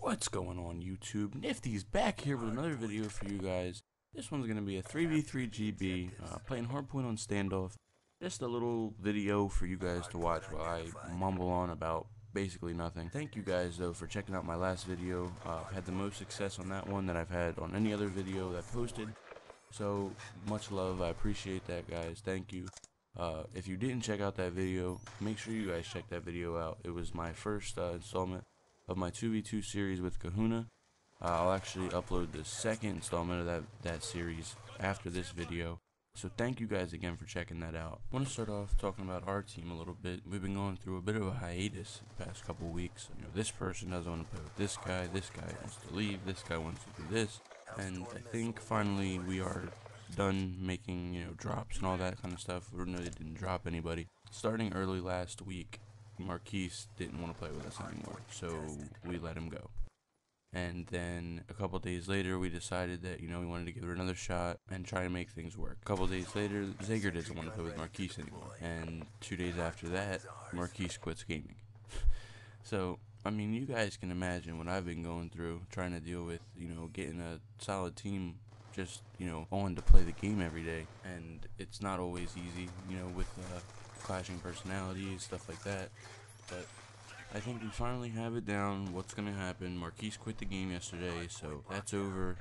What's going on, YouTube? Nifty's back here with another video for you guys. This one's going to be a 3v3 GB, playing Hardpoint on Standoff. Just a little video for you guys to watch while I mumble on about basically nothing. Thank you guys, though, for checking out my last video. I've had the most success on that one that I've had on any other video that I've posted. So, much love. I appreciate that, guys. Thank you. If you didn't check out that video, make sure you guys check that video out. It was my first installment of my 2v2 series with Kahuna. I'll actually upload the second installment of that series after this video. So thank you guys again for checking that out. I want to start off talking about our team a little bit. We've been going through a bit of a hiatus the past couple weeks. You know, this person doesn't want to play with this guy wants to leave, this guy wants to do this. And I think finally we are done making, you know, drops and all that kind of stuff. We really didn't drop anybody. Starting early last week, Marquise didn't want to play with us anymore, so we let him go. And then a couple days later, we decided that, you know, we wanted to give it another shot and try to make things work. A couple days later, Zager doesn't want to play with Marquise anymore. And 2 days after that, Marquise quits gaming. So, I mean, you guys can imagine what I've been going through, trying to deal with, you know, getting a solid team just, you know, on to play the game every day. And it's not always easy, you know, with clashing personalities, stuff like that. But I think we finally have it down. What's gonna happen? Marquise quit the game yesterday, so that's over.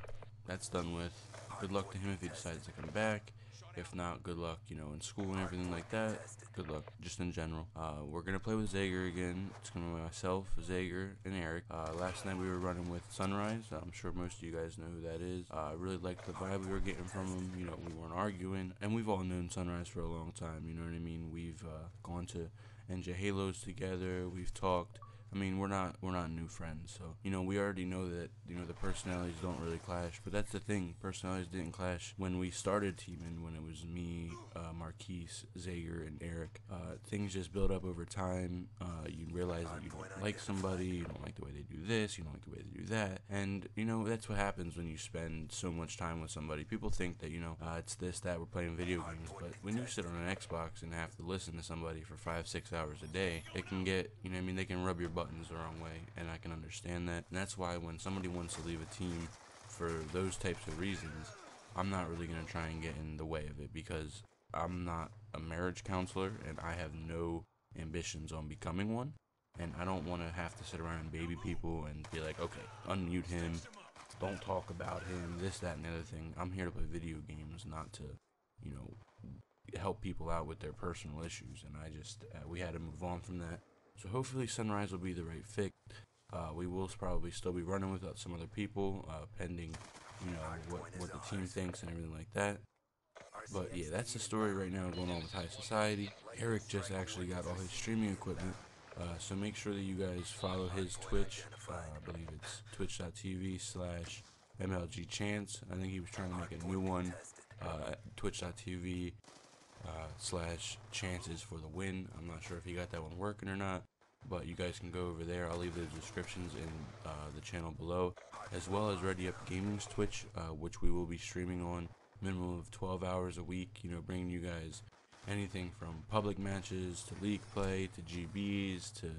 That's done with. Good luck to him if he decides to come back. If not, good luck, you know, in school and everything like that. Good luck, just in general. We're gonna play with Zager again. It's gonna be myself, Zager, and Eric. Last night we were running with Sunrise. I'm sure most of you guys know who that is. I really liked the vibe we were getting from him. You know, we weren't arguing, and we've all known Sunrise for a long time. You know what I mean? We've gone to NJ Halos together. We've talked. I mean, we're not new friends, so, you know, we already know that, you know, the personalities don't really clash. But that's the thing, personalities didn't clash when we started teaming, when it was me, Marquise, Zager, and Eric. Things just build up over time. You realize that you don't like somebody, you don't like the way they do this, you don't like the way they do that, and, you know, that's what happens when you spend so much time with somebody. People think that, you know, it's this, that, we're playing video games, but when you sit on an Xbox and have to listen to somebody for 5-6 hours a day, it can get, you know what I mean, they can rub your buttons the wrong way, and I can understand that. And that's why when somebody wants to leave a team for those types of reasons, I'm not really going to try and get in the way of it, because I'm not a marriage counselor and I have no ambitions on becoming one, and I don't want to have to sit around and baby people and be like, okay, unmute him, don't talk about him, this, that, and the other thing. I'm here to play video games, not to, you know, help people out with their personal issues, and I just, we had to move on from that. So hopefully Sunrise will be the right fit. We will probably still be running with some other people, pending, you know, what the team thinks and everything like that. But yeah, that's the story right now going on with High Society. Eric just actually got all his streaming equipment, so make sure that you guys follow his Twitch. I believe it's twitch.tv/MLGChance. I think he was trying to make a new one, twitch.tv /chances for the win. I'm not sure if he got that one working or not, but you guys can go over there. I'll leave the descriptions in the channel below, as well as Ready Up Gaming's Twitch, which we will be streaming on minimum of 12 hours a week, you know, bringing you guys anything from public matches to league play to GBs to,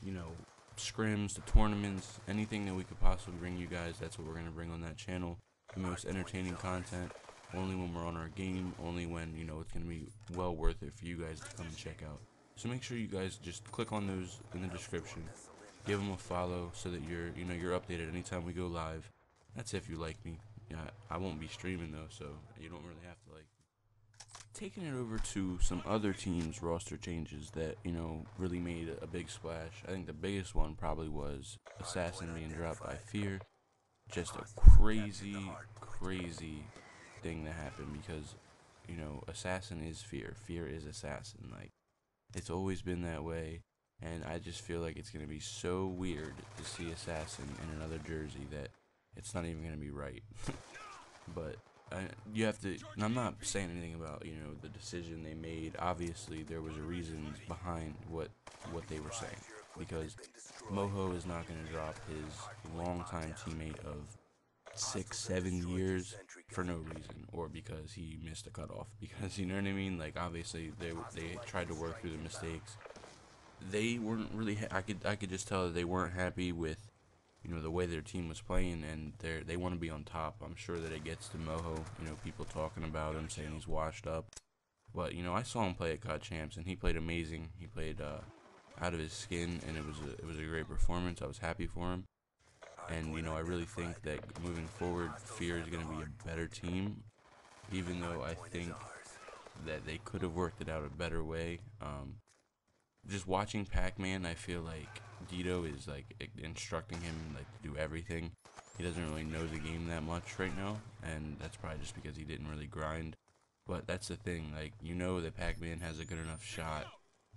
you know, scrims to tournaments, anything that we could possibly bring you guys. That's what we're going to bring on that channel. The most entertaining content, only when we're on our game, only when, you know, it's going to be well worth it for you guys to come and check out. So make sure you guys just click on those in the description, give them a follow so that you're, you know, you're updated anytime we go live. That's if you like me. Yeah, I won't be streaming though, so you don't really have to like me. Taking it over to some other teams' roster changes that, you know, really made a big splash. I think the biggest one probably was Assassin being dropped by Fear. Just a crazy thing that happened, because, you know, Assassin is Fear, Fear is Assassin. Like, it's always been that way, and I just feel like it's gonna be so weird to see Assassin in another jersey that it's not even gonna be right. But you have to, and I'm not saying anything about, you know, the decision they made. Obviously there was a reason behind what they were saying, because Moho is not gonna drop his longtime teammate of 6-7 years for no reason, or because he missed a cutoff, because, you know what I mean, like, obviously they tried to work through the mistakes. They weren't really I could just tell that they weren't happy with you know, the way their team was playing, and they want to be on top. I'm sure that it gets to Moho, you know, people talking about him, saying he's washed up. But, you know, I saw him play at COD Champs, and he played amazing. He played out of his skin, and it was a great performance. I was happy for him. And, you know, I really think that moving forward, Fear is going to be a better team, even though I think that they could have worked it out a better way. Just watching Pac-Man, I feel like Dito is like instructing him like to do everything. He doesn't really know the game that much right now, and that's probably just because he didn't really grind. But that's the thing, like, you know that Pac-Man has a good enough shot,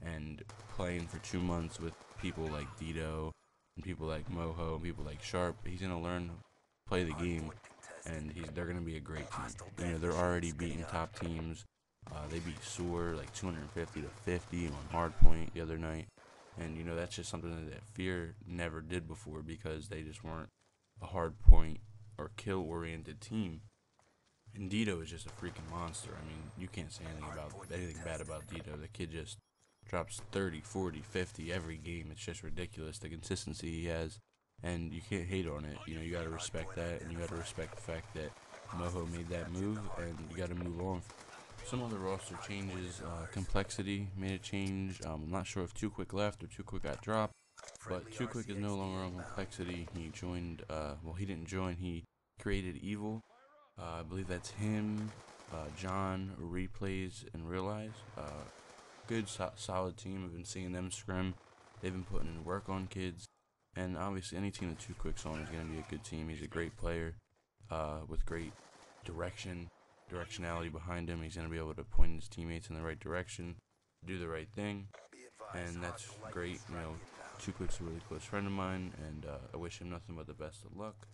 and playing for 2 months with people like Dito and people like Moho and people like Sharp, he's gonna learn to play the game, and they're gonna be a great team. You know, they're already beating top teams. They beat Sewer like 250 to 50 on Hardpoint the other night, and you know that's just something that Fear never did before because they just weren't a hardpoint or kill-oriented team. And Dito is just a freaking monster. I mean, you can't say anything bad about Dito. The kid just drops 30, 40, 50 every game. It's just ridiculous the consistency he has, and you can't hate on it. You know, you gotta respect that, and you gotta respect the fact that Moho made that move, and you gotta move on. Some other roster changes. Complexity made a change. I'm not sure if Too Quick left or Too Quick got dropped, but Too Quick is no longer on Complexity. He joined, well, he didn't join, he created Evil. I believe that's him, John, Replays, and Realize. Good, solid team. I've been seeing them scrim. They've been putting in work on kids. And obviously, any team that Too Quick's on is going to be a good team. He's a great player with great directionality behind him. He's going to be able to point his teammates in the right direction, do the right thing. And that's great. You know, Too Quick's a really close friend of mine, and I wish him nothing but the best of luck.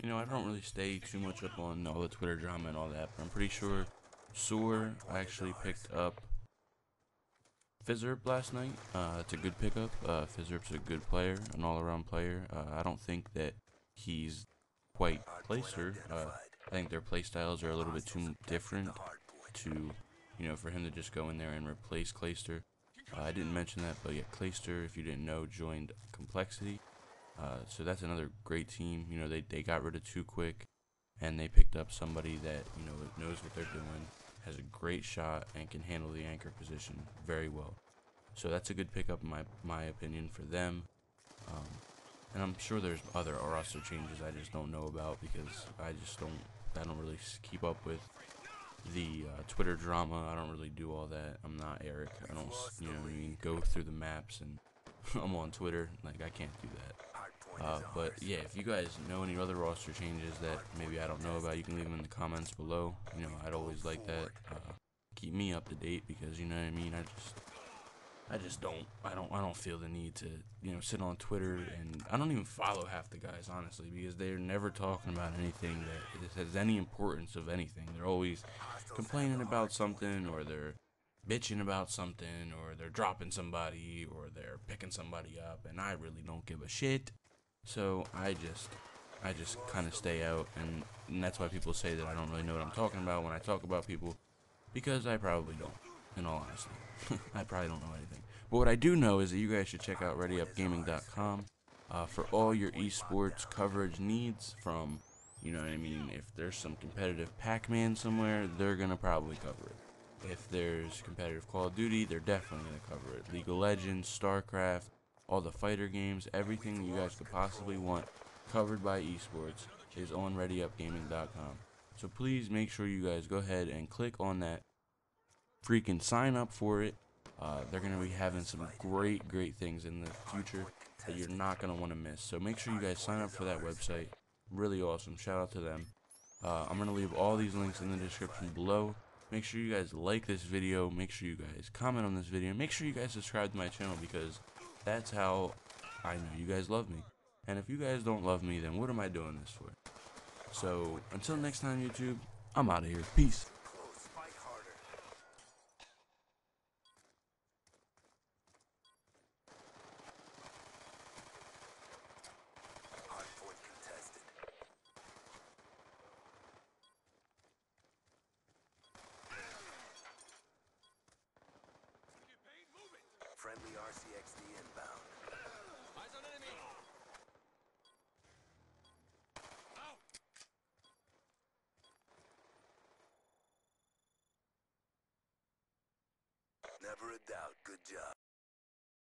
You know, I don't really stay too much up on all the Twitter drama and all that, but I'm pretty sure Sewer actually picked up Fizzerp last night. It's a good pickup. Fizzerp's a good player, an all-around player. I don't think that he's quite Clayster. I think their play styles are a little bit too different to, you know, for him to just go in there and replace Clayster. I didn't mention that, but yeah, Clayster, if you didn't know, joined Complexity. So that's another great team. You know, they got rid of Too Quick, and they picked up somebody that, you know, knows what they're doing, has a great shot, and can handle the anchor position very well. So that's a good pickup in my opinion for them. And I'm sure there's other roster changes I just don't know about because I don't really keep up with the Twitter drama. I don't really do all that. I'm not Eric. I don't, you know what I mean, go through the maps and I'm on Twitter. Like, I can't do that. But yeah, if you guys know any other roster changes that maybe I don't know about, you can leave them in the comments below. You know, I'd always like that. Keep me up to date because, you know what I mean, I don't feel the need to, you know, sit on Twitter, and I don't even follow half the guys, honestly, because they're never talking about anything that has any importance of anything. They're always complaining about something, or they're bitching about something, or they're dropping somebody, or they're picking somebody up, and I really don't give a shit. So I just kind of stay out, and that's why people say that I don't really know what I'm talking about when I talk about people, because I probably don't, in all honesty. I probably don't know anything. But what I do know is that you guys should check out ReadyUpGaming.com for all your esports coverage needs. From, you know what I mean, if there's some competitive Pac-Man somewhere, they're going to probably cover it. If there's competitive Call of Duty, they're definitely going to cover it. League of Legends, StarCraft, all the fighter games, everything you guys could possibly want covered by esports is on ReadyUpGaming.com. So please make sure you guys go ahead and click on that, freaking sign up for it. They're going to be having some great things in the future that you're not going to want to miss. So make sure you guys sign up for that website. Really awesome. Shout out to them. I'm going to leave all these links in the description below. Make sure you guys like this video. Make sure you guys comment on this video. Make sure you guys subscribe to my channel, because that's how I know you guys love me. And if you guys don't love me, then what am I doing this for? So until next time, YouTube, I'm out of here. Peace. Friendly RCXD inbound. Eyes on enemy! Never a doubt. Good job.